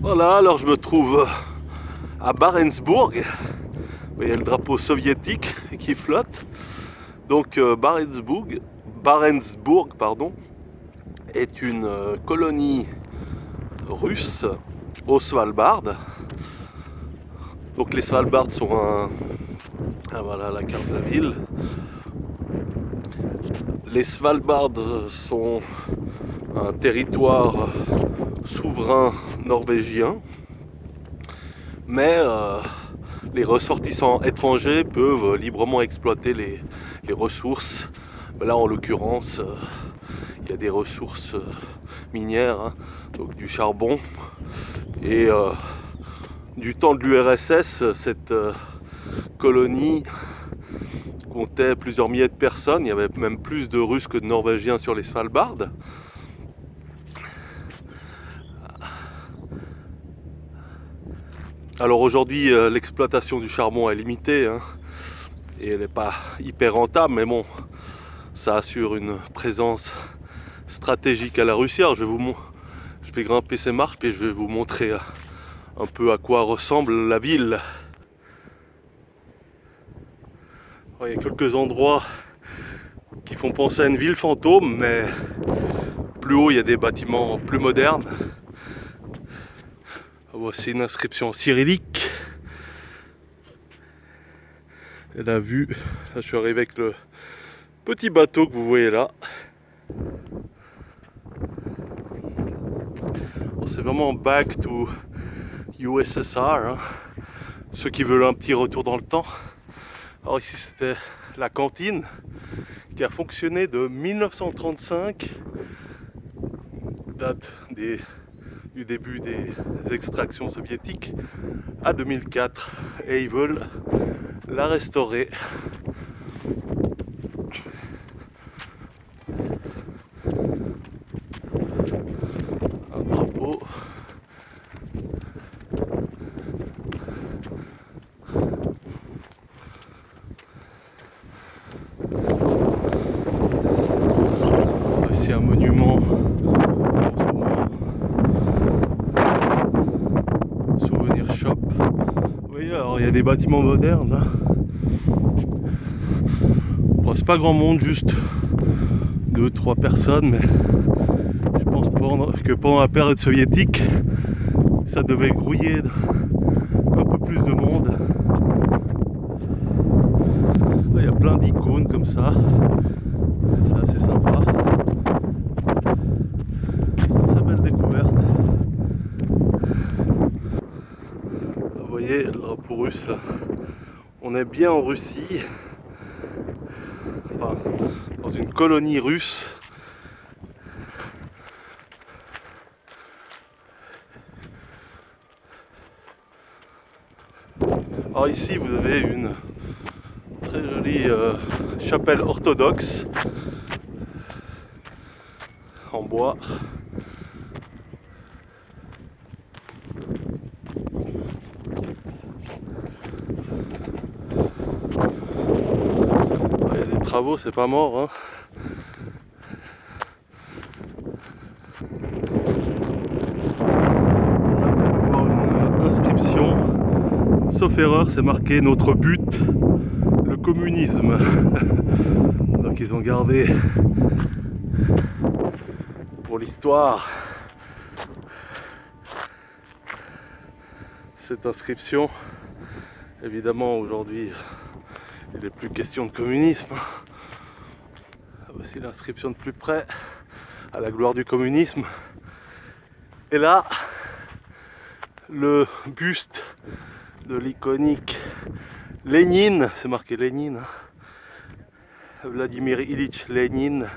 Voilà, alors je me trouve à Barentsburg. Il y a le drapeau soviétique qui flotte. Donc Barentsburg, pardon, est une colonie russe au Svalbard. Donc les Svalbard sont voilà la carte de la ville. Les Svalbard sont un territoire souverain norvégien, mais les ressortissants étrangers peuvent librement exploiter les ressources. Là en l'occurrence, il y a des ressources minières, hein, donc du charbon. Et du temps de l'URSS, cette colonie comptait plusieurs milliers de personnes. Il y avait même plus de Russes que de Norvégiens sur les Svalbard. Alors aujourd'hui, l'exploitation du charbon est limitée, hein, et elle n'est pas hyper rentable, mais bon, ça assure une présence stratégique à la Russie. Alors je vais grimper ces marches et je vais vous montrer un peu à quoi ressemble la ville. Alors, il y a quelques endroits qui font penser à une ville fantôme, mais plus haut il y a des bâtiments plus modernes. Voici une inscription cyrillique. Et la vue, là je suis arrivé avec le petit bateau que vous voyez là. Bon, c'est vraiment back to USSR, hein. Ceux qui veulent un petit retour dans le temps. Alors ici c'était la cantine qui a fonctionné de 1935, date du début des extractions soviétiques, à 2004, et ils veulent la restaurer. Un drapeau. Ici un monument, souvenir shop. Vous voyez, alors il y a des bâtiments modernes, hein. Bon, c'est pas grand monde, juste 2-3 personnes, mais je pense que pendant la période soviétique, ça devait grouiller un peu plus de monde. Là, il y a plein d'icônes comme ça, c'est assez sympa. Très belle découverte. Vous voyez le drapeau russe là. On est bien en Russie, enfin dans une colonie russe. Alors ici vous avez une très jolie chapelle orthodoxe en bois. Il y a des travaux, c'est pas mort, hein. Là, vous pouvez voir une inscription. Sauf erreur, c'est marqué notre but, le communisme. Donc ils ont gardé pour l'histoire cette inscription. Évidemment aujourd'hui il n'est plus question de communisme. Voici l'inscription de plus près, à la gloire du communisme. Et là, le buste de l'iconique Lénine, c'est marqué Lénine, Vladimir Ilitch Lénine,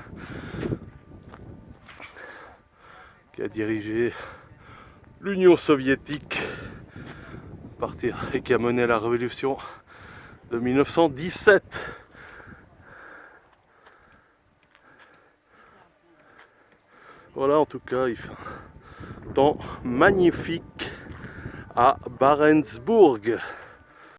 qui a dirigé l'Union soviétique et qui a mené la révolution de 1917. Voilà, en tout cas, il fait un temps magnifique à Barentsburg.